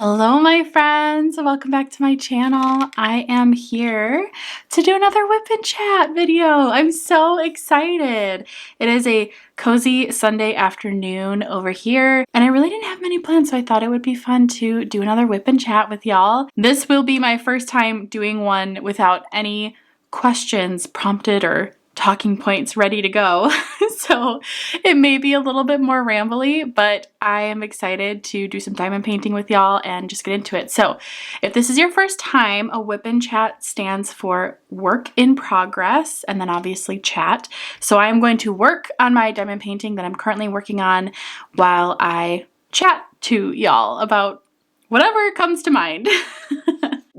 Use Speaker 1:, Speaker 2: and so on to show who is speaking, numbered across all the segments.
Speaker 1: Hello my friends, welcome back to my channel. I am here to do another whip and chat video. I'm so excited. It is a cozy Sunday afternoon over here and I really didn't have many plans, so I thought it would be fun to do another whip and chat with y'all. This will be my first time doing one without any questions prompted or talking points ready to go. So it may be a little bit more rambly, but I am excited to do some diamond painting with y'all and just get into it. So if this is your first time, a whip and chat stands for work in progress and then obviously chat. So I'm going to work on my diamond painting that I'm currently working on while I chat to y'all about whatever comes to mind.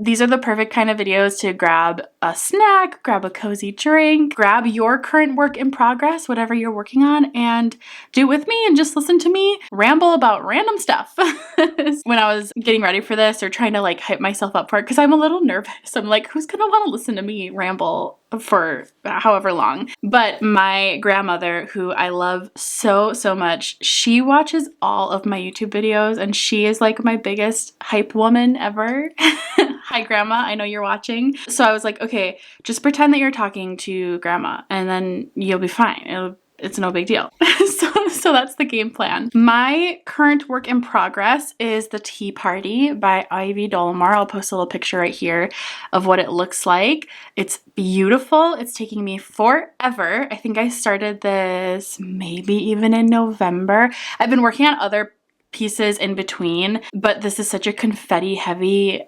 Speaker 1: These are the perfect kind of videos to grab a snack, grab a cozy drink, grab your current work in progress, whatever you're working on, and do it with me and just listen to me ramble about random stuff. When I was getting ready for this or trying to like hype myself up for it, because I'm a little nervous. I'm like, who's gonna want to listen to me ramble for however long? But my grandmother, who I love so much, she watches all of my YouTube videos and she is like my biggest hype woman ever. Hi grandma, I know you're watching. So I was like, okay, just pretend that you're talking to grandma and then you'll be fine. It's no big deal. So that's the game plan. My current work in progress is the Tea Party by Ivy Dolomar. I'll post a little picture right here of what it looks like. It's beautiful. It's taking me forever. I think I started this maybe even in November. I've been working on other pieces in between, but this is such a confetti heavy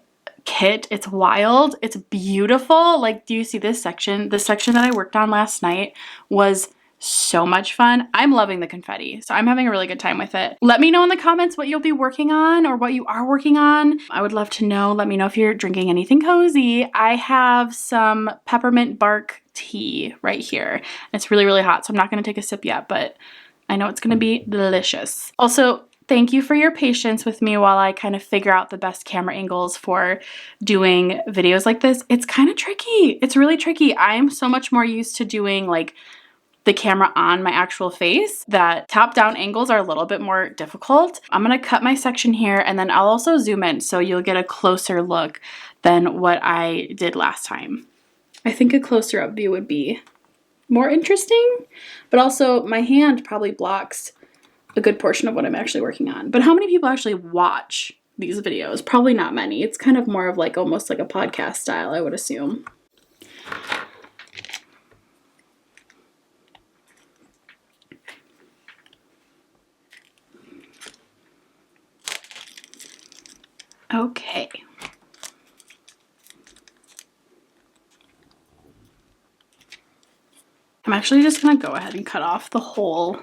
Speaker 1: kit. It's wild. It's beautiful. Like, do you see this section? The section that I worked on last night was so much fun. I'm loving the confetti, so I'm having a really good time with it. Let me know in the comments what you'll be working on or what you are working on. I would love to know. Let me know if you're drinking anything cozy. I have some peppermint bark tea right here. It's really hot, so I'm not going to take a sip yet, but I know it's going to be delicious. Also, thank you for your patience with me while I kind of figure out the best camera angles for doing videos like this. It's kind of tricky. It's really tricky. I am so much more used to doing like the camera on my actual face that top-down angles are a little bit more difficult. I'm gonna cut my section here and then I'll also zoom in so you'll get a closer look than what I did last time. I think a closer up view would be more interesting, but also my hand probably blocks a good portion of what I'm actually working on. But how many people actually watch these videos? Probably not many. It's kind of more of like almost like a podcast style, I would assume. Okay. I'm actually just gonna go ahead and cut off the whole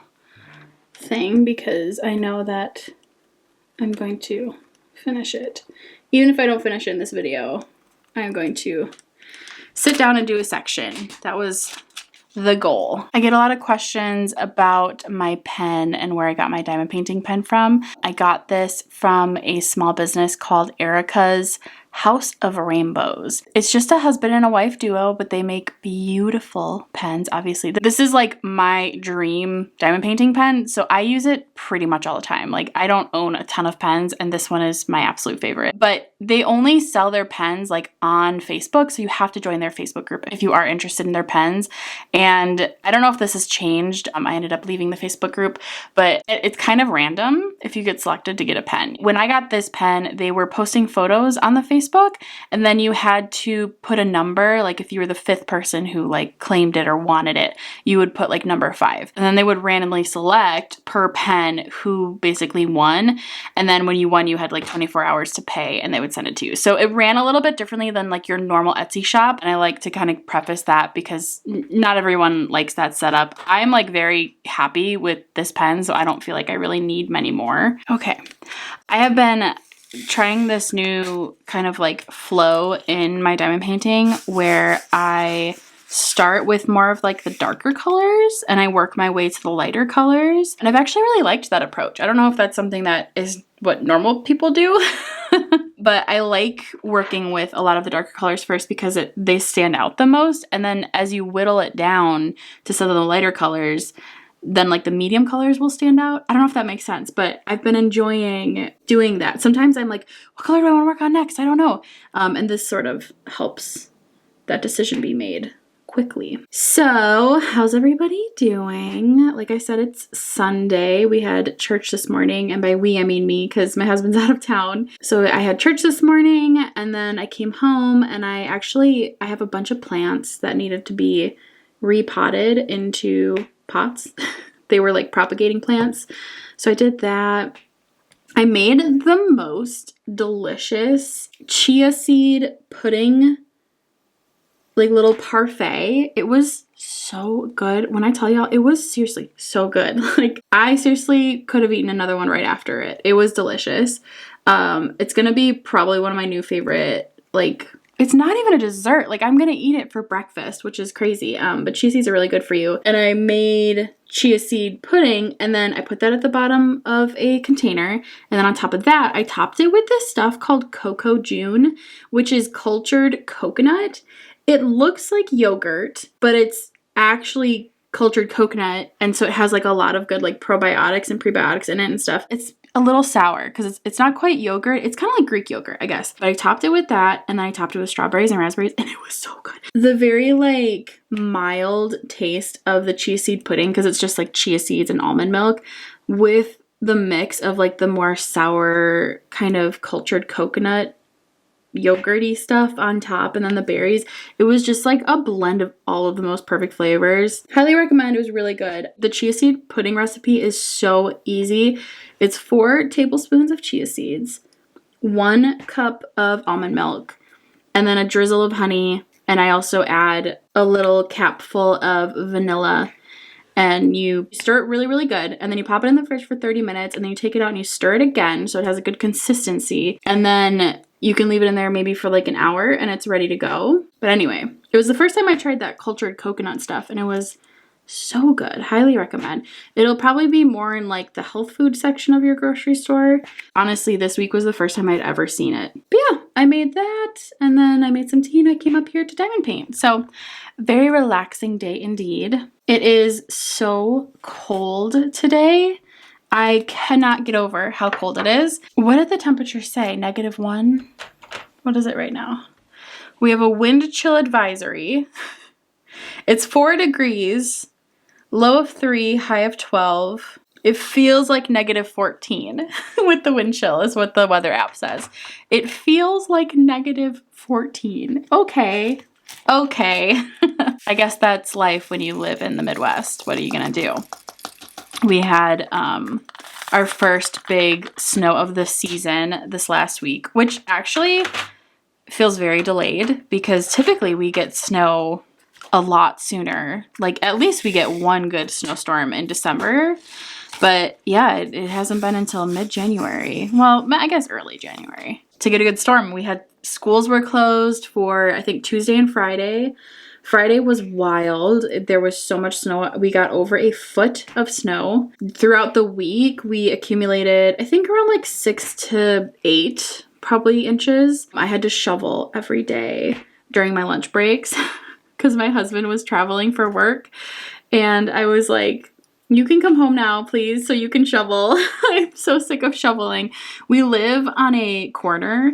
Speaker 1: thing because I know that I'm going to finish it. Even if I don't finish it in this video, I'm going to sit down and do a section. That was the goal. I get a lot of questions about my pen and where I got my diamond painting pen from. I got this from a small business called Erica's House of Rainbows. It's just a husband and a wife duo, but they make beautiful pens, obviously. This is like my dream diamond painting pen, so I use it pretty much all the time. Like, I don't own a ton of pens, and this one is my absolute favorite. But they only sell their pens like on Facebook, so you have to join their Facebook group if you are interested in their pens. And I don't know if this has changed. I ended up leaving the Facebook group, but it's kind of random if you get selected to get a pen. When I got this pen, they were posting photos on the Facebook, and then you had to put a number. Like if you were the 5th person who like claimed it or wanted it, you would put like number 5, and then they would randomly select per pen who basically won. And then when you won, you had like 24 hours to pay and they would send it to you. So it ran a little bit differently than like your normal Etsy shop. And I like to kind of preface that because not everyone likes that setup. I'm like very happy with this pen, so I don't feel like I really need many more. Okay, I have been trying this new kind of like flow in my diamond painting where I start with more of like the darker colors and I work my way to the lighter colors. And I've actually really liked that approach. I don't know if that's something that is what normal people do, but I like working with a lot of the darker colors first because they stand out the most. And then as you whittle it down to some of the lighter colors, then like the medium colors will stand out. I don't know if that makes sense, but I've been enjoying doing that. Sometimes I'm like, what color do I want to work on next? I don't know. And this sort of helps that decision be made quickly. So how's everybody doing? Like I said, it's Sunday. We had church this morning, and by we I mean me, because my husband's out of town. So I had church this morning, and then I came home, and I have a bunch of plants that needed to be repotted into pots. They were like propagating plants. So I did that. I made the most delicious chia seed pudding, like little parfait. It was so good. When I tell y'all, it was seriously so good. Like I seriously could have eaten another one right after it. It was delicious. It's gonna be probably one of my new favorite, like, it's not even a dessert. Like I'm gonna eat it for breakfast, which is crazy. But chia seeds are really good for you. And I made chia seed pudding, and then I put that at the bottom of a container. And then on top of that, I topped it with this stuff called Cocoa June, which is cultured coconut. It looks like yogurt, but it's actually cultured coconut. And so it has like a lot of good like probiotics and prebiotics in it and stuff. It's a little sour because it's not quite yogurt. It's kind of like Greek yogurt, I guess. But I topped it with that, and then I topped it with strawberries and raspberries, and it was so good. The very like mild taste of the chia seed pudding, because it's just like chia seeds and almond milk, with the mix of like the more sour kind of cultured coconut yogurty stuff on top, and then the berries. It was just like a blend of all of the most perfect flavors. Highly recommend. It was really good. The chia seed pudding recipe is so easy. It's 4 tablespoons of chia seeds, 1 cup of almond milk, and then a drizzle of honey. And I also add a little capful of vanilla. And you stir it really, really good. And then you pop it in the fridge for 30 minutes. And then you take it out and you stir it again so it has a good consistency. And then you can leave it in there maybe for like an hour and it's ready to go. But anyway, it was the first time I tried that cultured coconut stuff, and it was so good. Highly recommend. It'll probably be more in like the health food section of your grocery store. Honestly, this week was the first time I'd ever seen it. But yeah, I made that, and then I made some tea, and I came up here to diamond paint. So very relaxing day indeed. It is so cold today. I cannot get over how cold it is. What did the temperature say? -1? What is it right now? We have a wind chill advisory. It's 4 degrees, low of 3, high of 12. It feels like -14 with the wind chill is what the weather app says. It feels like -14. Okay. I guess that's life when you live in the Midwest. What are you gonna do? We had our first big snow of the season this last week, which actually feels very delayed because typically we get snow a lot sooner. Like at least we get one good snowstorm in December. But yeah, it hasn't been until mid-January. Well, I guess early January to get a good storm. We had schools were closed for I think Tuesday and Friday. Friday was wild. There was so much snow. We got over a foot of snow. Throughout the week, we accumulated, I think around like 6 to 8 probably inches. I had to shovel every day during my lunch breaks because my husband was traveling for work. And I was like, you can come home now, please, so you can shovel. I'm so sick of shoveling. We live on a corner,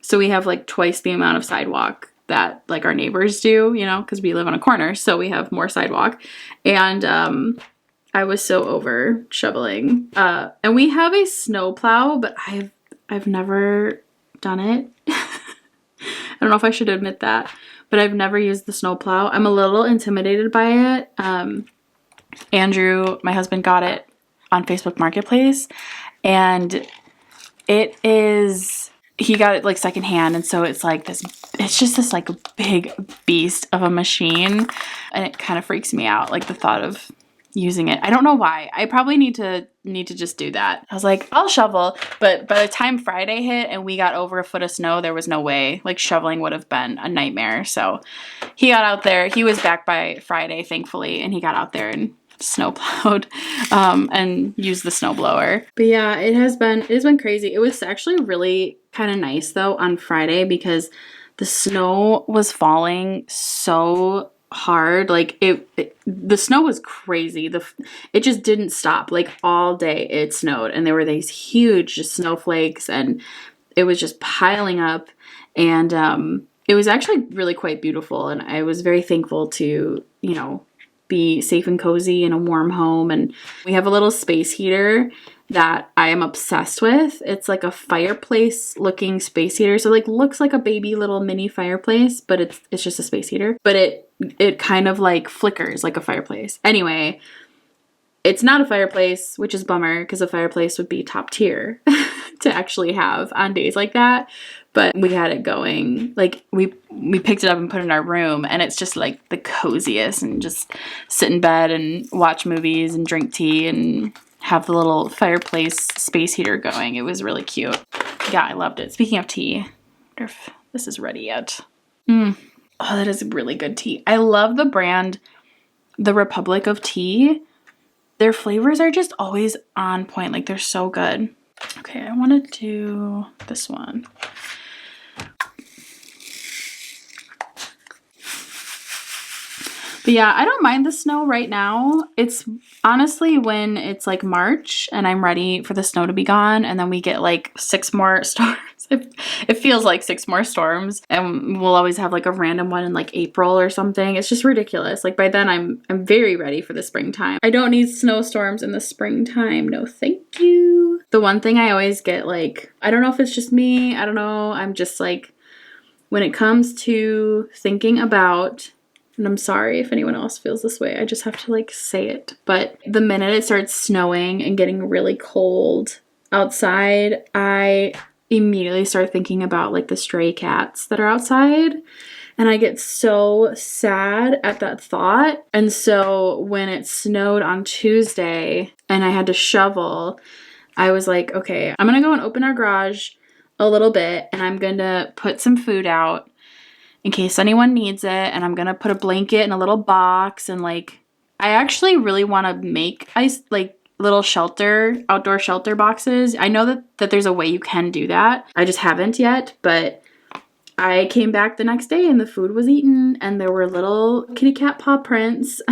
Speaker 1: so we have like twice the amount of sidewalk that like our neighbors do, you know, because we live on a corner, so we have more sidewalk. And I was so over shoveling. And we have a snow plow, but I've never done it. I don't know if I should admit that, but I've never used the snow plow. I'm a little intimidated by it. Andrew, my husband, got it on Facebook Marketplace, and he got it like secondhand, and so it's like this, it's just this like big beast of a machine, and it kind of freaks me out, like the thought of using it. I don't know why. I probably need to just do that. I was like, I'll shovel, but by the time Friday hit and we got over a foot of snow, there was no way. Like shoveling would have been a nightmare. So he got out there. He was back by Friday, thankfully, and he got out there and snow plowed and used the snow blower. But yeah, it has been crazy. It was actually really kind of nice though on Friday because the snow was falling so hard. Like the snow was crazy. It just didn't stop. Like all day it snowed, and there were these huge snowflakes, and it was just piling up. And it was actually really quite beautiful, and I was very thankful to, you know, be safe and cozy in a warm home. And we have a little space heater that I am obsessed with. It's like a fireplace looking space heater. So like looks like a baby little mini fireplace, but it's just a space heater. But it kind of like flickers like a fireplace. Anyway, it's not a fireplace, which is a bummer because a fireplace would be top tier to actually have on days like that. But we had it going. Like we picked it up and put it in our room, and it's just like the coziest, and just sit in bed and watch movies and drink tea and have the little fireplace space heater going. It was really cute. Yeah, I loved it. Speaking of tea, I wonder if this is ready yet. Oh, that is really good tea. I love the brand, The Republic of Tea. Their flavors are just always on point. Like, they're so good. Okay, I want to do this one. But yeah, I don't mind the snow right now. It's honestly when it's like March and I'm ready for the snow to be gone, and then we get like 6 more storms. It feels like 6 more storms, and we'll always have like a random one in like April or something. It's just ridiculous. Like by then I'm very ready for the springtime. I don't need snowstorms in the springtime. No, thank you. The one thing I always get, like, I don't know if it's just me. I don't know. I'm just like, when it comes to thinking about, and I'm sorry if anyone else feels this way, I just have to like say it, but the minute it starts snowing and getting really cold outside, I immediately start thinking about like the stray cats that are outside, and I get so sad at that thought. And so when it snowed on Tuesday and I had to shovel, I was like, okay, I'm gonna go and open our garage a little bit, and I'm gonna put some food out in case anyone needs it, and I'm gonna put a blanket in a little box. And like, I actually really want to make like little outdoor shelter boxes. I know that there's a way you can do that. I just haven't yet, but I came back the next day and the food was eaten, and there were little kitty cat paw prints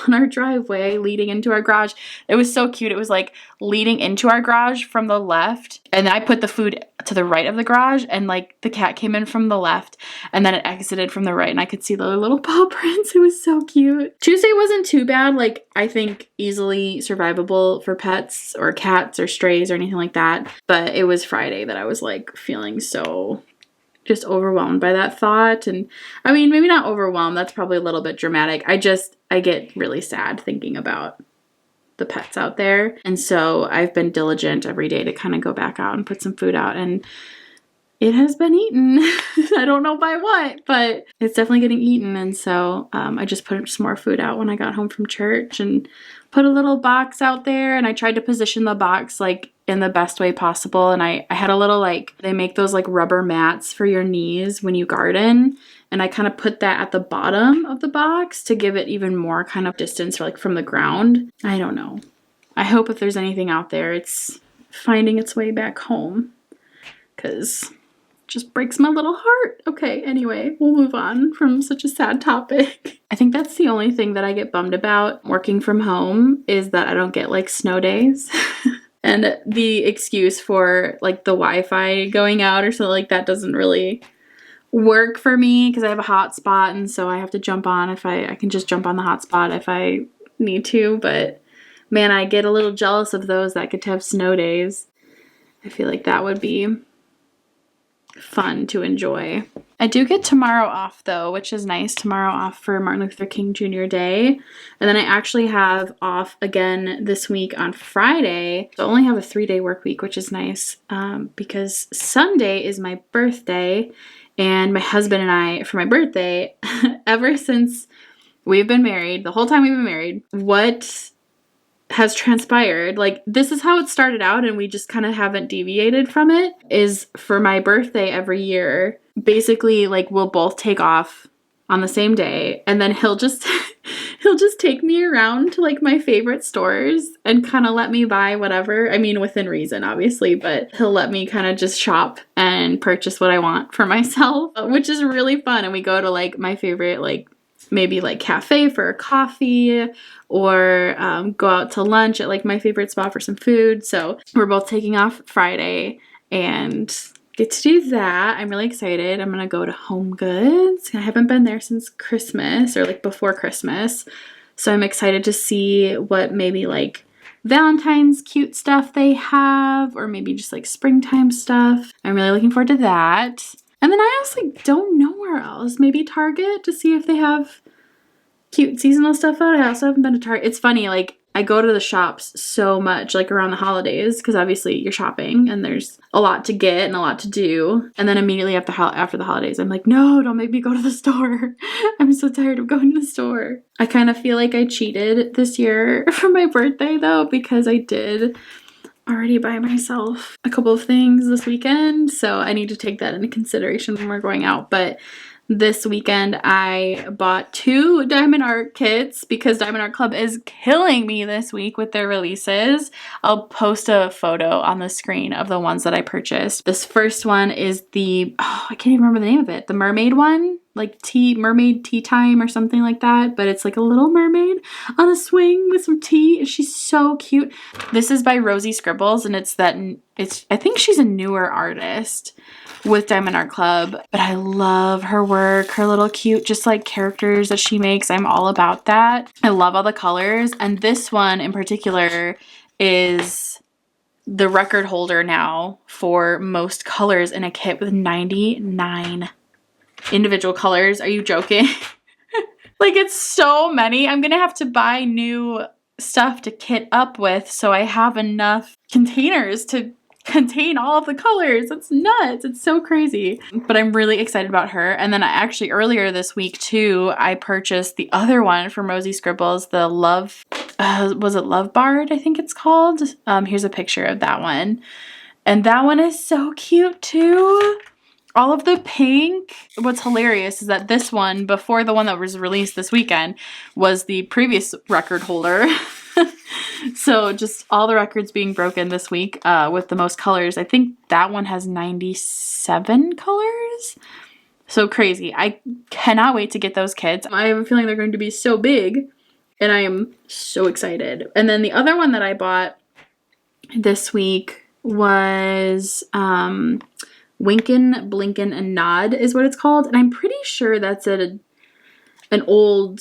Speaker 1: on our driveway leading into our garage. It was so cute. It was like leading into our garage from the left, and I put the food to the right of the garage, and like the cat came in from the left, and then it exited from the right, and I could see the little paw prints. It was so cute. Tuesday wasn't too bad. Like, I think easily survivable for pets or cats or strays or anything like that. But it was Friday that I was like feeling so just overwhelmed by that thought. And I mean, maybe not overwhelmed, that's probably a little bit dramatic. I get really sad thinking about the pets out there. And so I've been diligent every day to kind of go back out and put some food out, and it has been eaten. I don't know by what, but it's definitely getting eaten. And so I just put some more food out when I got home from church, and put a little box out there, and I tried to position the box like in the best way possible. And I had a little, like, they make those like rubber mats for your knees when you garden, and I kind of put that at the bottom of the box to give it even more kind of distance, like from the ground. I don't know. I hope if there's anything out there, it's finding its way back home, because just breaks my little heart. Okay, anyway, we'll move on from such a sad topic. I think that's the only thing that I get bummed about working from home, is that I don't get like snow days. And the excuse for like the Wi-Fi going out or something like that doesn't really work for me, because I have a hotspot, and so I have to jump on if I can just jump on the hotspot if I need to. But man, I get a little jealous of those that get to have snow days. I feel like that would be fun to enjoy. I do get tomorrow off though, which is nice. Tomorrow off for Martin Luther King Jr. Day. And then I actually have off again this week on Friday. So I only have a 3-day work week, which is nice, because Sunday is my birthday, and my husband and I, for my birthday, ever since we've been married, the whole time we've been married, what has transpired, like, this is how it started out, and we just kind of haven't deviated from it, is for my birthday every year, basically, like, we'll both take off on the same day, and then he'll just take me around to like my favorite stores and kind of let me buy whatever. I mean, within reason, obviously, but he'll let me kind of just shop and purchase what I want for myself, which is really fun. And we go to like my favorite like maybe like cafe for a coffee, or go out to lunch at like my favorite spot for some food. So we're both taking off Friday and get to do that. I'm really excited. I'm gonna go to Home Goods. I haven't been there since Christmas, or like before Christmas. So I'm excited to see what maybe like Valentine's cute stuff they have, or maybe just like springtime stuff. I'm really looking forward to that. And then I honestly don't know where else. Maybe Target to see if they have cute seasonal stuff out. I also haven't been to Target. It's funny, like I go to the shops so much like around the holidays because obviously you're shopping and there's a lot to get and a lot to do. And then immediately after the holidays, I'm like, no, don't make me go to the store. I'm so tired of going to the store. I kind of feel like I cheated this year for my birthday though, because I did already buy myself a couple of things this weekend. So I need to take that into consideration when we're going out. But this weekend, I bought 2 Diamond Art kits because Diamond Art Club is killing me this week with their releases. I'll post a photo on the screen of the ones that I purchased. This first one is the, I can't even remember the name of it, the mermaid one, like mermaid tea time or something like that, but it's like a little mermaid on a swing with some tea, and she's so cute. This is by Rosie Scribbles, and I think she's a newer artist with Diamond Art Club, but I love her work, her little cute just like characters that she makes. I'm all about that. I love all the colors, and this one in particular is the record holder now for most colors in a kit with 99 individual colors. Are you joking? Like, it's so many. I'm gonna have to buy new stuff to kit up with so I have enough containers to contain all of the colors. It's nuts. It's so crazy. But I'm really excited about her. And then I actually earlier this week too, I purchased the other one from Rosie Scribbles, the Love, was it Love Bard? I think it's called. Here's a picture of that one. And that one is so cute too. All of the pink. What's hilarious is that this one, before the one that was released this weekend, was the previous record holder. So just all the records being broken this week with the most colors. I think that one has 97 colors. So crazy. I cannot wait to get those kits. I have a feeling they're going to be so big, and I am so excited. And then the other one that I bought this week was Winkin', Blinkin', and Nod is what it's called. And I'm pretty sure that's an old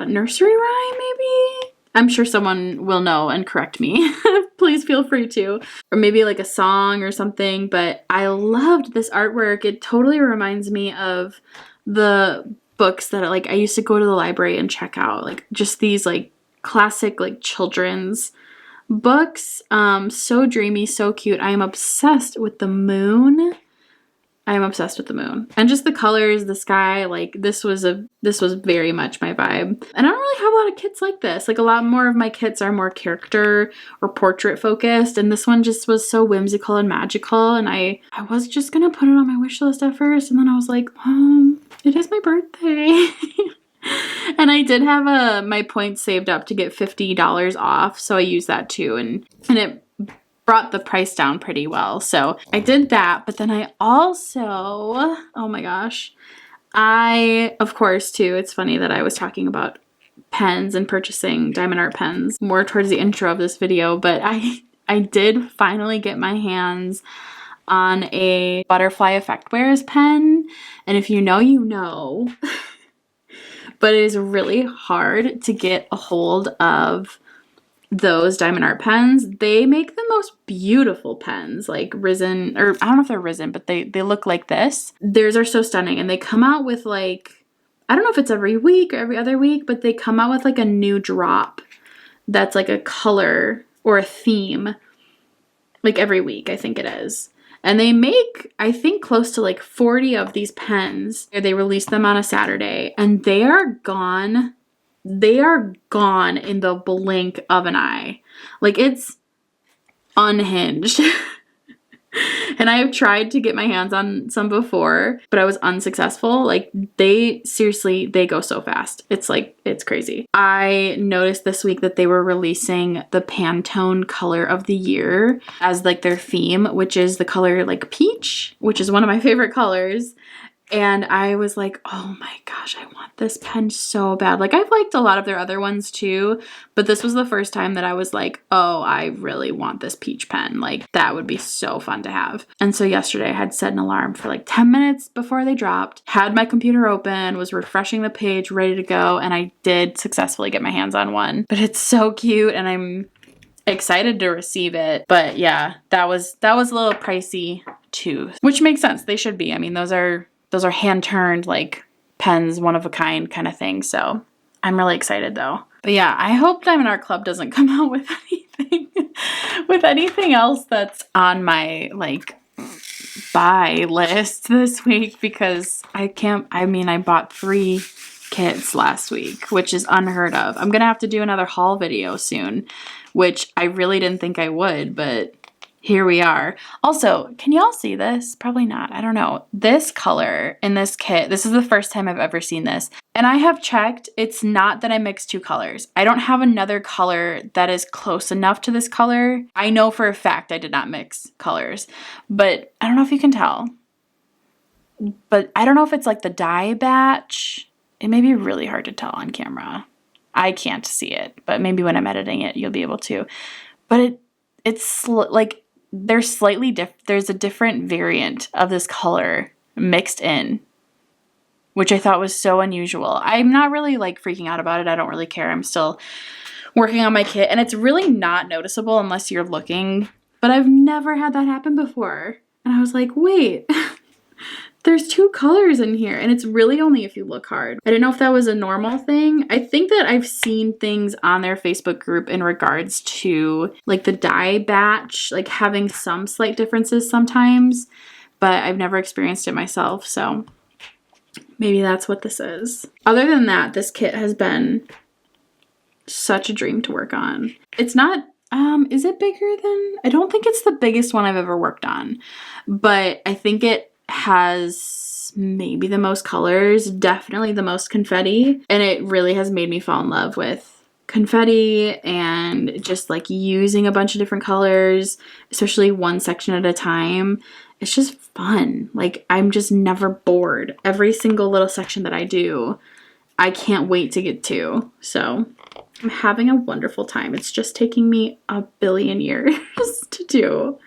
Speaker 1: nursery rhyme, maybe? I'm sure someone will know and correct me. Please feel free to. Or maybe like a song or something. But I loved this artwork. It totally reminds me of the books that like I used to go to the library and check out. Like just these like classic like children's books. So dreamy, so cute. I am obsessed with the moon. I am obsessed with the moon. And just the colors, the sky, like this was very much my vibe. And I don't really have a lot of kits like this. Like a lot more of my kits are more character or portrait focused, and this one just was so whimsical and magical, and I was just gonna put it on my wish list at first, and then I was like, it is my birthday. And I did have my points saved up to get $50 off, so I used that too, and it brought the price down pretty well. So I did that, but then I also, oh my gosh, of course too, it's funny that I was talking about pens and purchasing Diamond Art pens more towards the intro of this video, but I did finally get my hands on a Butterfly Effect Wears pen. And if you know, you know. But it is really hard to get a hold of those Diamond Art pens. They make the most beautiful pens, like resin, or I don't know if they're resin, but they look like this. Theirs are so stunning, and they come out with like, I don't know if it's every week or every other week, but they come out with like a new drop that's like a color or a theme like every week, I think it is. And they make, I think, close to like 40 of these pens. They release them on a Saturday, and they are gone. They are gone in the blink of an eye. Like, it's unhinged. And I have tried to get my hands on some before, but I was unsuccessful. Like, they go so fast. It's like, it's crazy. I noticed this week that they were releasing the Pantone color of the year as like their theme, which is the color like peach, which is one of my favorite colors. And I was like, oh my gosh, I want this pen so bad. Like, I've liked a lot of their other ones too, but this was the first time that I was like, oh, I really want this peach pen. Like, that would be so fun to have. And so yesterday I had set an alarm for like 10 minutes before they dropped, had my computer open, was refreshing the page, ready to go, and I did successfully get my hands on one. But it's so cute, and I'm excited to receive it. But yeah, that was a little pricey too, which makes sense. They should be. I mean, those are hand-turned, like, pens, one of a kind kind of thing. So I'm really excited though. But yeah, I hope Diamond Art Club doesn't come out with anything else that's on my, like, buy list this week, because I bought 3 kits last week, which is unheard of. I'm gonna have to do another haul video soon, which I really didn't think I would, but here we are. Also, can y'all see this? Probably not. I don't know. This color in this kit, this is the first time I've ever seen this. And I have checked, it's not that I mixed 2 colors. I don't have another color that is close enough to this color. I know for a fact I did not mix colors, but I don't know if you can tell. But I don't know if it's like the dye batch. It may be really hard to tell on camera. I can't see it, but maybe when I'm editing it, you'll be able to. But it's like, there's a different variant of this color mixed in, which I thought was so unusual. I'm not really like freaking out about it. I don't really care. I'm still working on my kit, and it's really not noticeable unless you're looking, but I've never had that happen before. And I was like, wait, there's 2 colors in here, and it's really only if you look hard. I didn't know if that was a normal thing. I think that I've seen things on their Facebook group in regards to like the dye batch, like having some slight differences sometimes, but I've never experienced it myself, so maybe that's what this is. Other than that, this kit has been such a dream to work on. It's not, is it bigger than, I don't think it's the biggest one I've ever worked on, but I think it has maybe the most colors, definitely the most confetti, and it really has made me fall in love with confetti and just like using a bunch of different colors, especially one section at a time. It's just fun. Like, I'm just never bored. Every single little section that I do, I can't wait to get to. So I'm having a wonderful time. It's just taking me a billion years to do.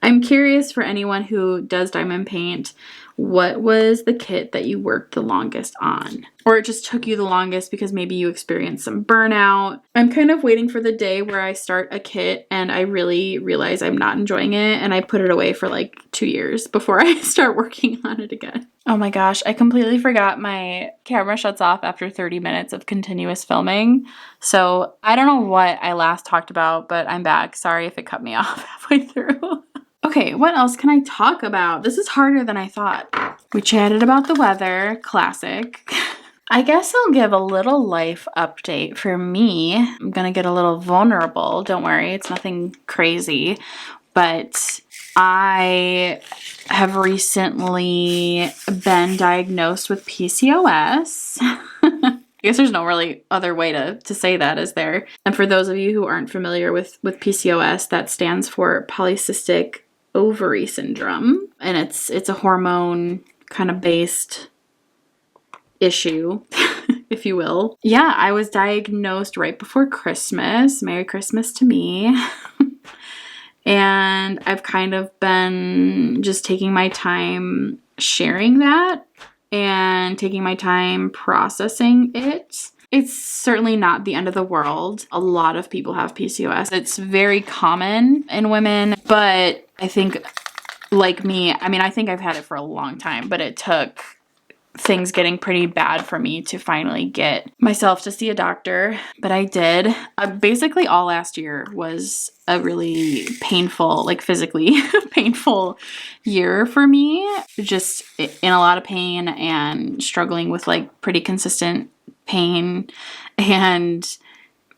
Speaker 1: I'm curious, for anyone who does diamond paint, what was the kit that you worked the longest on? Or it just took you the longest because maybe you experienced some burnout. I'm kind of waiting for the day where I start a kit and I really realize I'm not enjoying it, and I put it away for like 2 years before I start working on it again. Oh my gosh, I completely forgot my camera shuts off after 30 minutes of continuous filming. So I don't know what I last talked about, but I'm back. Sorry if it cut me off halfway through. Okay, what else can I talk about? This is harder than I thought. We chatted about the weather, classic. I guess I'll give a little life update for me. I'm gonna get a little vulnerable. Don't worry, it's nothing crazy. But I have recently been diagnosed with PCOS. I guess there's no really other way to say that, is there? And for those of you who aren't familiar with PCOS, that stands for polycystic ovary syndrome, and it's a hormone kind of based issue, if you will. Yeah, I was diagnosed right before Christmas. Merry Christmas to me. And I've kind of been just taking my time sharing that and taking my time processing it. It's certainly not the end of the world. A lot of people have PCOS. It's very common in women, but I think, like me, I mean, I think I've had it for a long time, but it took things getting pretty bad for me to finally get myself to see a doctor. But I did. Basically all last year was a really painful, like physically painful year for me. Just in a lot of pain and struggling with like pretty consistent pain and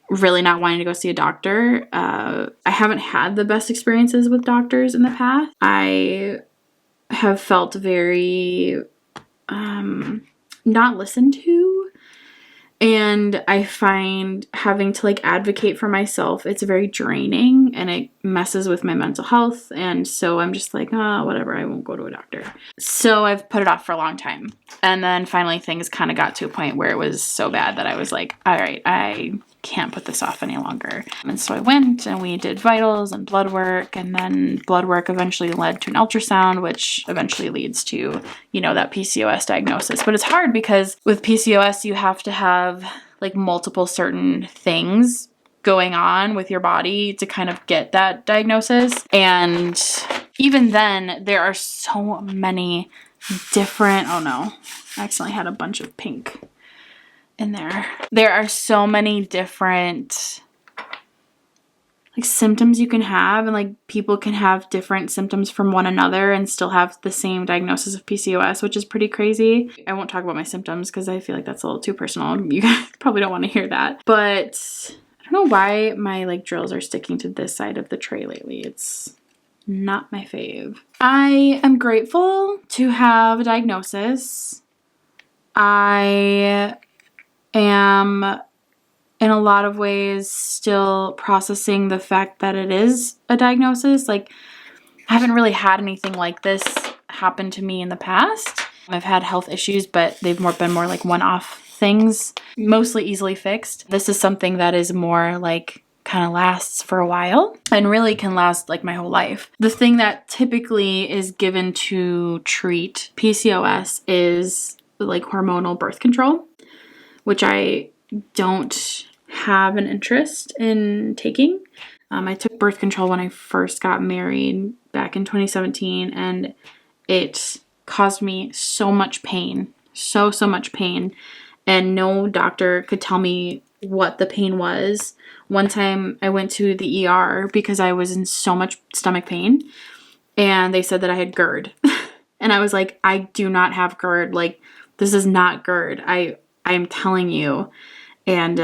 Speaker 1: really not wanting to go see a doctor. I haven't had the best experiences with doctors in the past. I have felt very not listened to, and I find having to like advocate for myself, it's very draining, and it messes with my mental health. And so I'm just like, oh, whatever, I won't go to a doctor. So I've put it off for a long time. And then finally things kind of got to a point where it was so bad that I was like, all right, I can't put this off any longer. And so I went and we did vitals and blood work, and then blood work eventually led to an ultrasound, which eventually leads to, you know, that PCOS diagnosis. But it's hard because with PCOS, you have to have like multiple certain things going on with your body to kind of get that diagnosis. And even then, there are so many different, oh no, I accidentally had a bunch of pink in there. There are so many different like symptoms you can have, and like people can have different symptoms from one another and still have the same diagnosis of PCOS, which is pretty crazy. I won't talk about my symptoms because I feel like that's a little too personal. You guys probably don't want to hear that. But I don't know why my like drills are sticking to this side of the tray lately. It's not my fave. I am grateful to have a diagnosis. I am in a lot of ways still processing the fact that it is a diagnosis. Like, I haven't really had anything like this happen to me in the past. I've had health issues, but they've been more like one-off things, mostly easily fixed. This is something that is more like kind of lasts for a while and really can last like my whole life. The thing that typically is given to treat PCOS is like hormonal birth control, which I don't have an interest in taking. I took birth control when I first got married back in 2017, and it caused me so much pain, so much pain, and no doctor could tell me what the pain was. One time I went to the ER because I was in so much stomach pain, and they said that I had GERD. And I was like, I do not have GERD. Like, this is not GERD. I'm telling you. And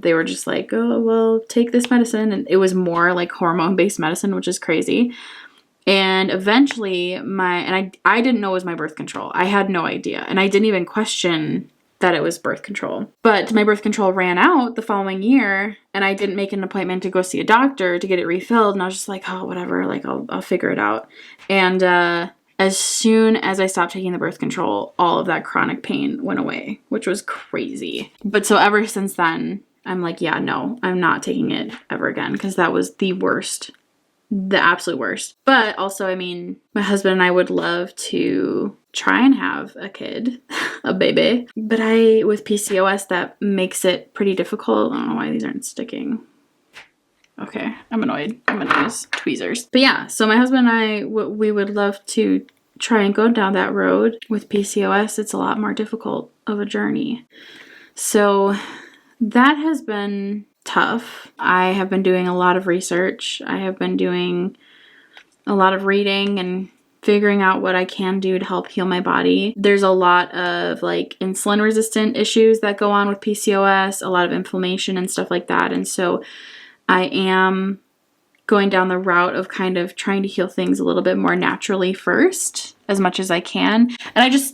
Speaker 1: they were just like, oh, well, take this medicine. And it was more like hormone-based medicine, which is crazy. And eventually I didn't know it was my birth control. I had no idea. And I didn't even question that it was birth control. But my birth control ran out the following year, and I didn't make an appointment to go see a doctor to get it refilled. And I was just like, oh, whatever, like I'll figure it out. And as soon as I stopped taking the birth control, all of that chronic pain went away, which was crazy. But so ever since then, I'm like, yeah, no, I'm not taking it ever again, because that was the worst, the absolute worst. But also, I mean, my husband and I would love to try and have a kid, a baby. But with PCOS, that makes it pretty difficult. I don't know why these aren't sticking. Okay, I'm annoyed. I'm gonna use tweezers. But yeah, so my husband and I, we would love to try and go down that road. With PCOS, it's a lot more difficult of a journey. So that has been tough. I have been doing a lot of research. I have been doing a lot of reading and figuring out what I can do to help heal my body. There's a lot of like insulin resistant issues that go on with PCOS, a lot of inflammation and stuff like that. And so I am going down the route of kind of trying to heal things a little bit more naturally first, as much as I can. And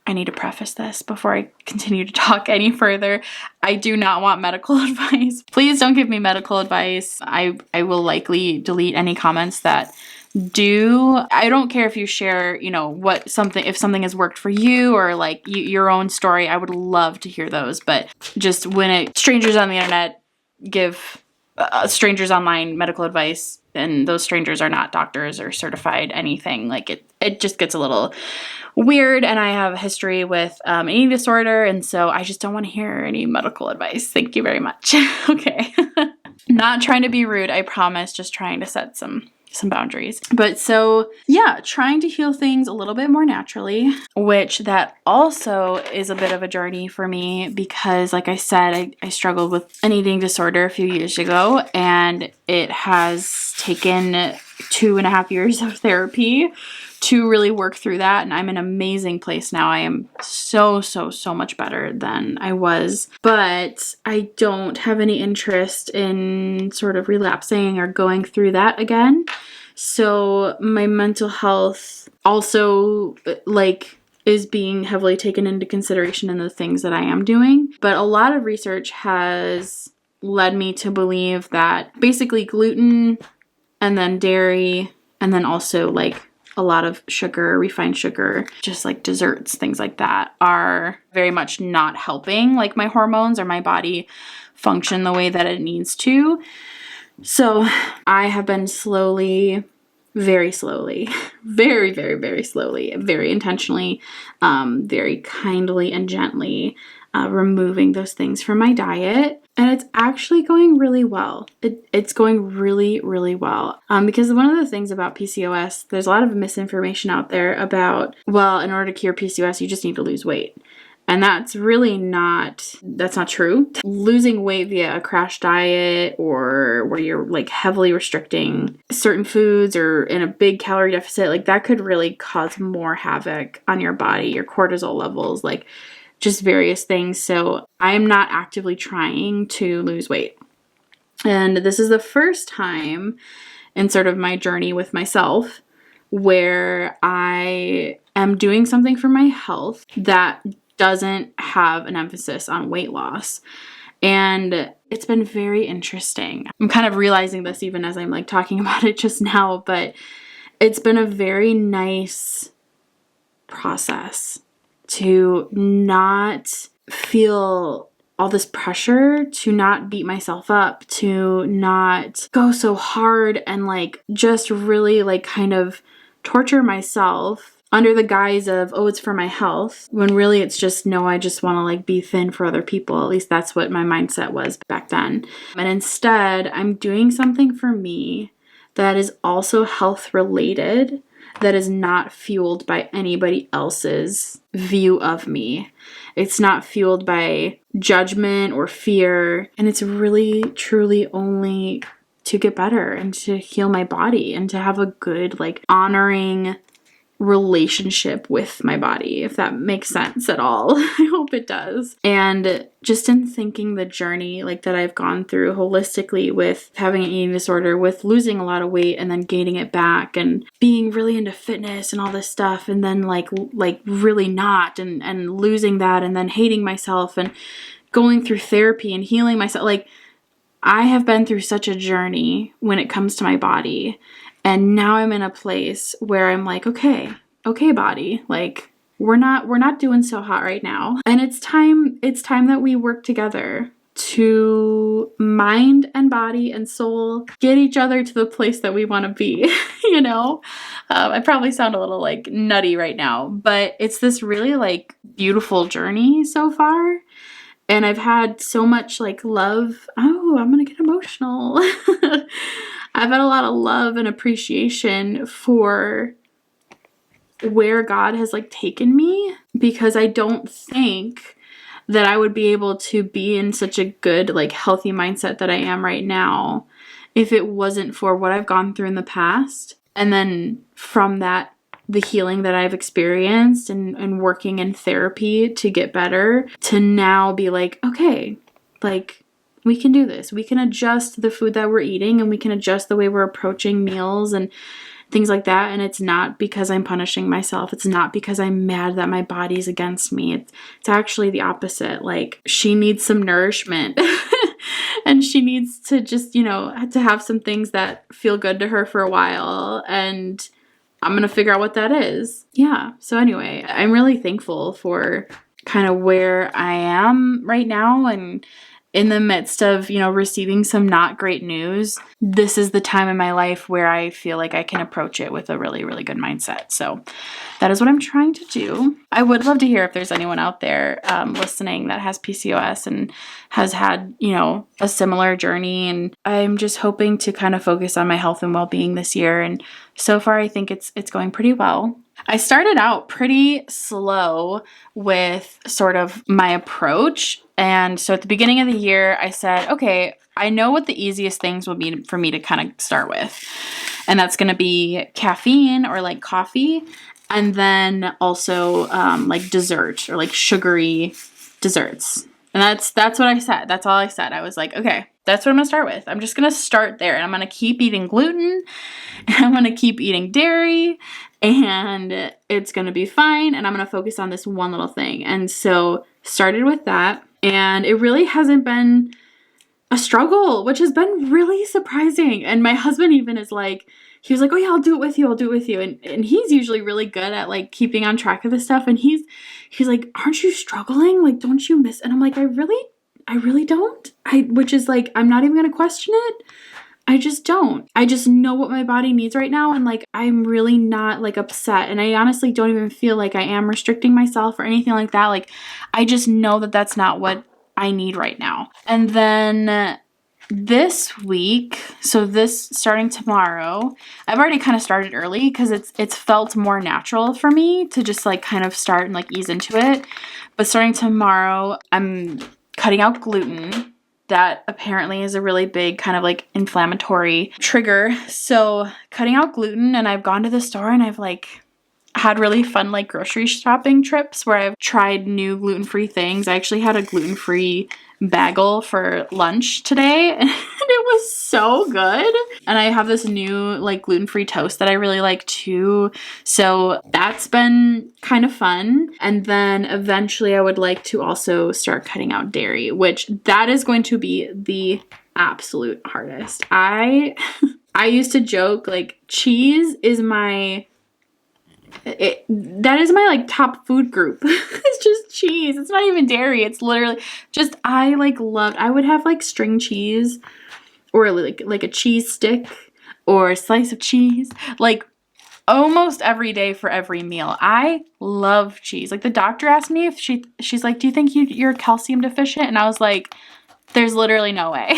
Speaker 1: I need to preface this before I continue to talk any further. I do not want medical advice. Please don't give me medical advice. I will likely delete any comments that do. I don't care if you share, you know, if something has worked for you, or like your own story. I would love to hear those. But just when strangers on the internet give strangers online medical advice, and those strangers are not doctors or certified anything, like it just gets a little weird. And I have a history with an eating disorder, and so I just don't want to hear any medical advice. Thank you very much. Okay. Not trying to be rude, I promise, just trying to set some boundaries. But so yeah, trying to heal things a little bit more naturally, which that also is a bit of a journey for me, because like I said, I struggled with an eating disorder a few years ago, and it has taken 2.5 years of therapy to really work through that. And I'm in an amazing place now. I am so much better than I was, but I don't have any interest in sort of relapsing or going through that again. So my mental health also like is being heavily taken into consideration in the things that I am doing. But a lot of research has led me to believe that basically gluten and then dairy, and then also like a lot of sugar, refined sugar, just like desserts, things like that are very much not helping like my hormones or my body function the way that it needs to. So I have been slowly, very slowly, very, very, very slowly, very intentionally, very kindly and gently removing those things from my diet. And it's actually going really well. It's going really, really well. Because one of the things about PCOS, there's a lot of misinformation out there about, well, in order to cure PCOS, you just need to lose weight. And that's really that's not true. Losing weight via a crash diet or where you're like heavily restricting certain foods or in a big calorie deficit, like that could really cause more havoc on your body, your cortisol levels, like just various things. So I'm not actively trying to lose weight. And this is the first time in sort of my journey with myself where I am doing something for my health that doesn't have an emphasis on weight loss. And it's been very interesting. I'm kind of realizing this even as I'm like talking about it just now, but it's been a very nice process to not feel all this pressure, to not beat myself up, to not go so hard and like just really like kind of torture myself under the guise of, oh, it's for my health, when really it's just, no, I just want to like be thin for other people. At least that's what my mindset was back then. And instead, I'm doing something for me that is also health related, that is not fueled by anybody else's view of me. It's not fueled by judgment or fear. And it's really, truly only to get better and to heal my body and to have a good, like, honoring relationship with my body, if that makes sense at all. I hope it does. And just in thinking the journey like that I've gone through holistically with having an eating disorder, with losing a lot of weight and then gaining it back, and being really into fitness and all this stuff, and then like really not, and losing that, and then hating myself, and going through therapy and healing myself. Like, I have been through such a journey when it comes to my body. And now I'm in a place where I'm like, okay, body, like we're not doing so hot right now. And it's time that we work together to mind and body and soul get each other to the place that we want to be, you know? I probably sound a little like nutty right now, but it's this really like beautiful journey so far. And I've had so much like love. Oh, I'm going to get emotional. I've had a lot of love and appreciation for where God has like taken me, because I don't think that I would be able to be in such a good, like healthy mindset that I am right now if it wasn't for what I've gone through in the past. And then from that, the healing that I've experienced and working in therapy to get better, to now be like, okay, like we can do this. We can adjust the food that we're eating, and we can adjust the way we're approaching meals and things like that. And it's not because I'm punishing myself. It's not because I'm mad that my body's against me. It's actually the opposite. Like, she needs some nourishment and she needs to just, you know, to have some things that feel good to her for a while. And I'm going to figure out what that is. Yeah. So anyway, I'm really thankful for kind of where I am right now, and in the midst of, you know, receiving some not great news, this is the time in my life where I feel like I can approach it with a really, really good mindset. So that is what I'm trying to do. I would love to hear if there's anyone out there listening that has PCOS and has had, you know, a similar journey. And I'm just hoping to kind of focus on my health and well-being this year. And so far, I think it's going pretty well. I started out pretty slow with sort of my approach. And so at the beginning of the year, I said, okay, I know what the easiest things will be for me to kind of start with. And that's going to be caffeine or like coffee. And then also like dessert or like sugary desserts. And that's what I said. That's all I said. I was like, okay, that's what I'm going to start with. I'm just going to start there. And I'm going to keep eating gluten. And I'm going to keep eating dairy. And it's going to be fine. And I'm going to focus on this one little thing. And so started with that. And it really hasn't been a struggle, which has been really surprising. And my husband even is like, he was like, oh yeah, I'll do it with you. I'll do it with you. And he's usually really good at like keeping on track of this stuff. And he's like, aren't you struggling? Like, don't you miss? And I'm like, I really don't. Which is like, I'm not even going to question it. I just don't. I just know what my body needs right now. And like, I'm really not like upset. And I honestly don't even feel like I am restricting myself or anything like that. Like, I just know that that's not what I need right now. And then this week, so this starting tomorrow, I've already kind of started early because it's felt more natural for me to just like kind of start and like ease into it. But starting tomorrow, I'm cutting out gluten. That apparently is a really big kind of like inflammatory trigger. So cutting out gluten, and I've gone to the store and I've like had really fun like grocery shopping trips where I've tried new gluten-free things. I actually had a gluten-free bagel for lunch today and it was so good. And I have this new like gluten-free toast that I really like too. So that's been kind of fun. And then eventually I would like to also start cutting out dairy, which that is going to be the absolute hardest. I used to joke like cheese is that is my like top food group. It's just cheese. It's not even dairy. It's literally just, I would have like string cheese or like a cheese stick or a slice of cheese like almost every day for every meal. I love cheese. Like the doctor asked me if she's like, do you think you're calcium deficient? And I was like, there's literally no way.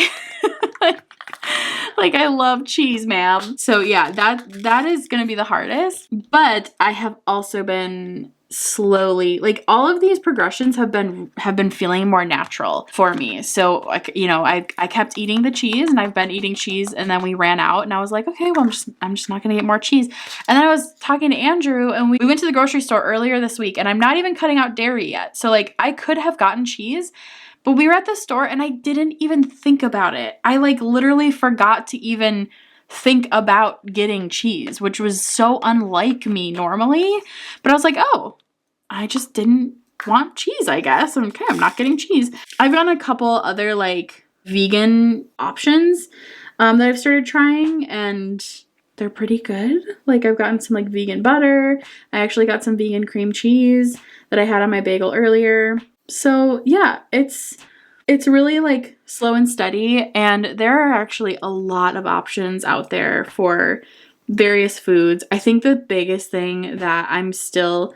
Speaker 1: Like I love cheese, ma'am. So yeah, that is going to be the hardest, but I have also been slowly, like all of these progressions have been feeling more natural for me. So like, you know, I kept eating the cheese and I've been eating cheese and then we ran out and I was like, okay, well I'm just not going to get more cheese. And then I was talking to Andrew and we went to the grocery store earlier this week and I'm not even cutting out dairy yet. So like I could have gotten cheese, but we were at the store and I didn't even think about it. I like literally forgot to even think about getting cheese, which was so unlike me normally. But I was like, oh, I just didn't want cheese, I guess. Okay, I'm not getting cheese. I've gotten a couple other like vegan options that I've started trying and they're pretty good. Like I've gotten some like vegan butter. I actually got some vegan cream cheese that I had on my bagel earlier. So yeah, it's really like slow and steady, and there are actually a lot of options out there for various foods. I think the biggest thing that I'm still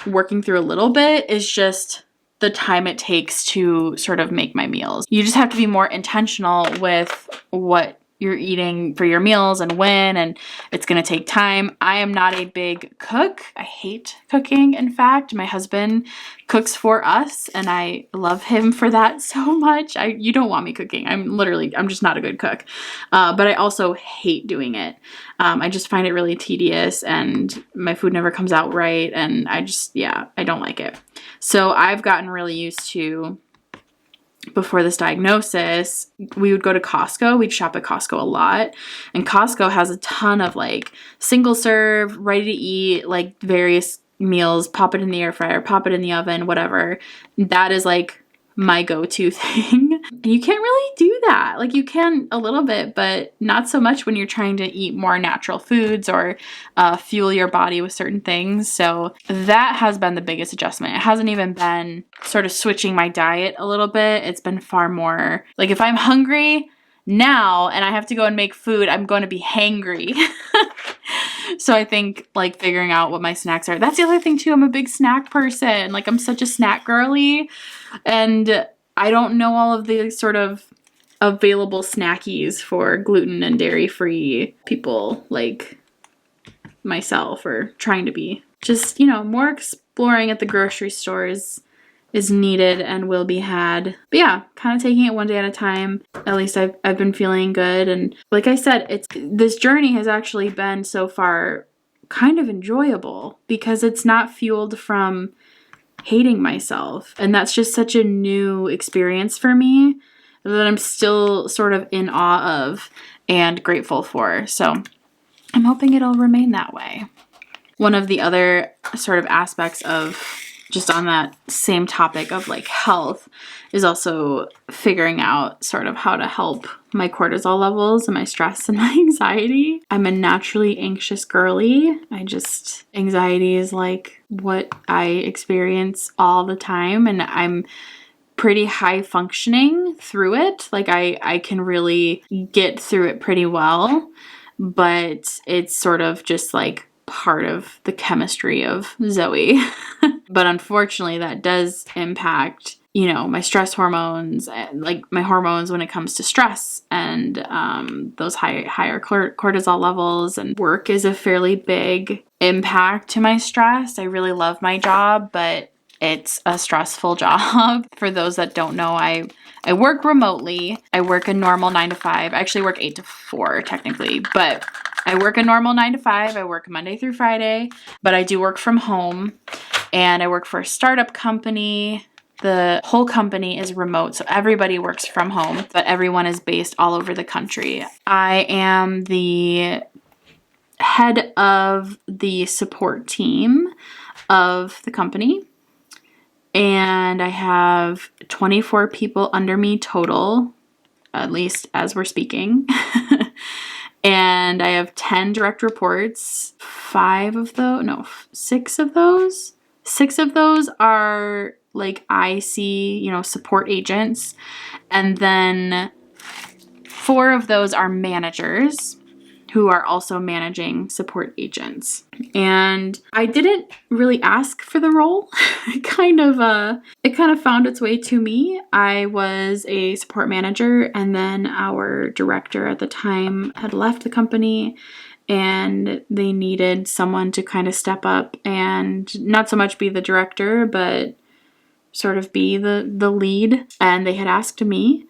Speaker 1: working through a little bit is just the time it takes to sort of make my meals. You just have to be more intentional with what you're eating for your meals and when, and it's going to take time. I am not a big cook. I hate cooking. In fact, my husband cooks for us and I love him for that so much. You don't want me cooking. I'm just not a good cook. But I also hate doing it. I just find it really tedious and my food never comes out right. And I don't like it. So I've gotten really used to, before this diagnosis, we would go to Costco. We'd shop at Costco a lot. And Costco has a ton of like single serve, ready to eat, like various meals. Pop it in the air fryer, pop it in the oven, whatever. That is like my go-to thing. You can't really do that. Like you can a little bit, but not so much when you're trying to eat more natural foods or fuel your body with certain things. So that has been the biggest adjustment. It hasn't even been sort of switching my diet a little bit. It's been far more like if I'm hungry now and I have to go and make food, I'm going to be hangry. So I think like figuring out what my snacks are. That's the other thing too. I'm a big snack person. Like I'm such a snack girly and I don't know all of the sort of available snackies for gluten and dairy free people like myself or trying to be. Just, you know, more exploring at the grocery stores is needed and will be had. But yeah, kind of taking it one day at a time. At least I've been feeling good. And like I said, this journey has actually been so far kind of enjoyable because it's not fueled from hating myself. And that's just such a new experience for me that I'm still sort of in awe of and grateful for. So I'm hoping it'll remain that way. One of the other sort of aspects of just on that same topic of like health, is also figuring out sort of how to help my cortisol levels and my stress and my anxiety. I'm a naturally anxious girly. Anxiety is like what I experience all the time, and I'm pretty high functioning through it. Like I can really get through it pretty well, but it's sort of just like part of the chemistry of Zoe. But unfortunately that does impact, you know, my stress hormones, like my hormones when it comes to stress, and those higher cortisol levels. And work is a fairly big impact to my stress. I really love my job, but it's a stressful job. For those that don't know, I work remotely. I work a normal 9 to 5. I actually work 8 to 4 technically, but I work a normal 9 to 5. I work Monday through Friday, but I do work from home, and I work for a startup company. The whole company is remote, so everybody works from home, but everyone is based all over the country. I am the head of the support team of the company, and I have 24 people under me total, at least as we're speaking. And I have 10 direct reports. 6 of those are like IC, you know, support agents. And then 4 of those are managers who are also managing support agents. And I didn't really ask for the role. It kind of found its way to me. I was a support manager, and then our director at the time had left the company, and they needed someone to kind of step up and not so much be the director, but sort of be the lead. And they had asked me.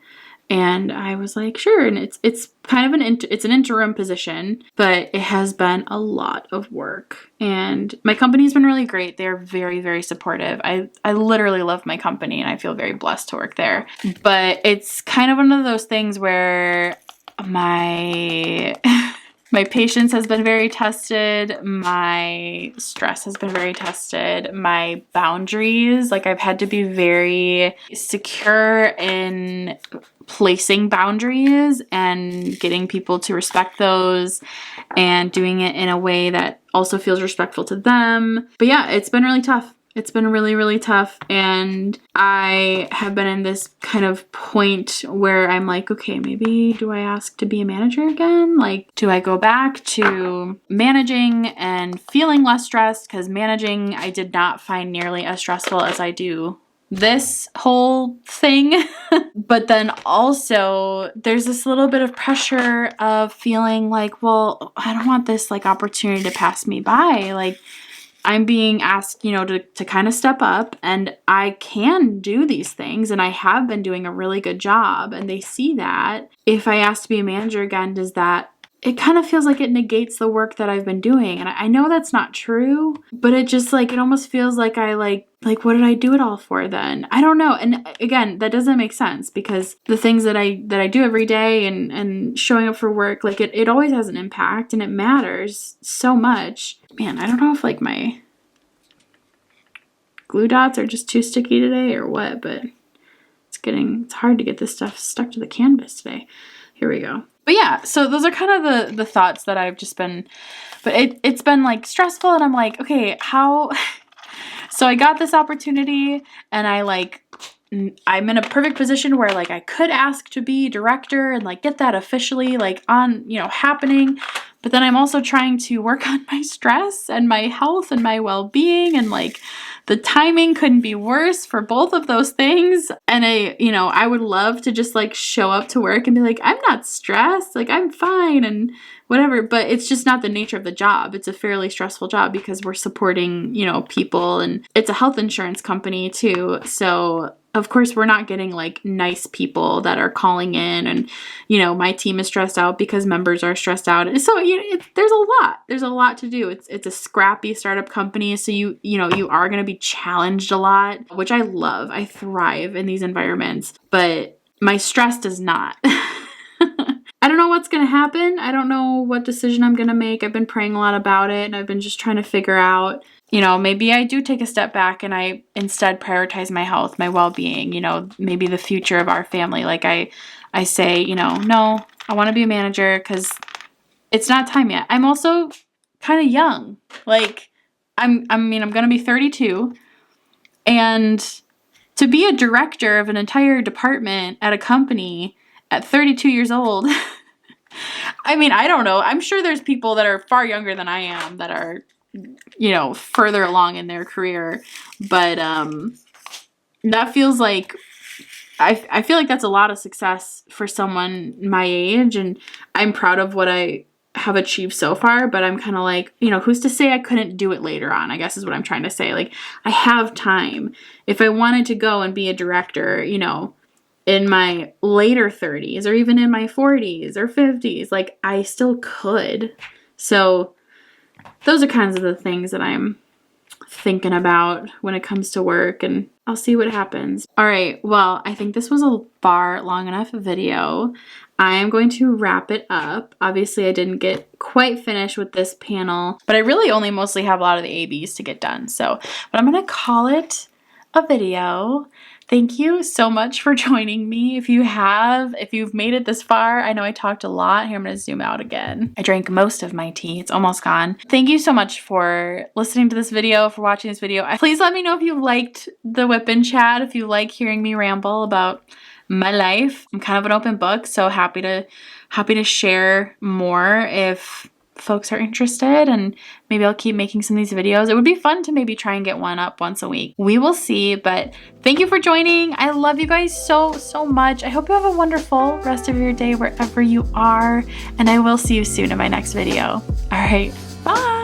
Speaker 1: And I was like, sure. And it's kind of it's an interim position, but it has been a lot of work. And my company's been really great. They're very, very supportive. I literally love my company, and I feel very blessed to work there. But it's kind of one of those things where my patience has been very tested. My stress has been very tested. My boundaries, like I've had to be very secure in placing boundaries and getting people to respect those and doing it in a way that also feels respectful to them. But yeah, it's been really tough. It's been really, really tough. And I have been in this kind of point where I'm like, okay, maybe do I ask to be a manager again? Like, do I go back to managing and feeling less stressed? Because managing, I did not find nearly as stressful as I do this whole thing. But then also there's this little bit of pressure of feeling like, well, I don't want this like opportunity to pass me by. Like, I'm being asked, you know, to kind of step up, and I can do these things, and I have been doing a really good job, and they see that. If I ask to be a manager again, it kind of feels like it negates the work that I've been doing. And I know that's not true, but it just like, it almost feels like I like, what did I do it all for then? I don't know. And again, that doesn't make sense, because the things that I do every day and showing up for work, like it always has an impact, and it matters so much. Man, I don't know if like my glue dots are just too sticky today or what, but it's hard to get this stuff stuck to the canvas today. Here we go. But yeah, so those are kind of the thoughts that I've just been, but it's been like stressful, and I'm like, okay, how, so I got this opportunity, and I'm in a perfect position where like I could ask to be director and like get that officially like on, you know, happening. But then I'm also trying to work on my stress and my health and my well-being, and like the timing couldn't be worse for both of those things. And I would love to just like show up to work and be like, I'm not stressed, like I'm fine and whatever, but it's just not the nature of the job. It's a fairly stressful job because we're supporting, you know, people, and it's a health insurance company too. So of course, we're not getting like nice people that are calling in, and, you know, my team is stressed out because members are stressed out. So there's a lot to do. It's a scrappy startup company. So you are going to be challenged a lot, which I love. I thrive in these environments, but my stress does not. I don't know what's going to happen. I don't know what decision I'm going to make. I've been praying a lot about it, and I've been just trying to figure out you know, maybe I do take a step back and I instead prioritize my health, my well-being, you know, maybe the future of our family. Like I say, you know, no, I want to be a manager because it's not time yet. I'm also kind of young. Like I'm going to be 32, and to be a director of an entire department at a company at 32 years old, I mean, I don't know. I'm sure there's people that are far younger than I am that are, you know, further along in their career. But that feels like, I feel like that's a lot of success for someone my age. And I'm proud of what I have achieved so far. But I'm kind of like, you know, who's to say I couldn't do it later on, I guess is what I'm trying to say. Like, I have time. If I wanted to go and be a director, you know, in my later 30s or even in my 40s or 50s, like I still could. So those are kinds of the things that I'm thinking about when it comes to work, and I'll see what happens. All right, well, I think this was a far long enough video. I am going to wrap it up. Obviously, I didn't get quite finished with this panel, but I really only mostly have a lot of the ABs to get done. So, but I'm gonna call it a video. Thank you so much for joining me. If you've made it this far, I know I talked a lot. Here, I'm going to zoom out again. I drank most of my tea. It's almost gone. Thank you so much for listening to this video, for watching this video. Please let me know if you liked the whip and chat, if you like hearing me ramble about my life. I'm kind of an open book, so happy to share more if folks are interested, and maybe I'll keep making some of these videos. It would be fun to maybe try and get one up once a week. We will see, but thank you for joining. I love you guys so much. I hope you have a wonderful rest of your day wherever you are, and I will see you soon in my next video. All right, bye.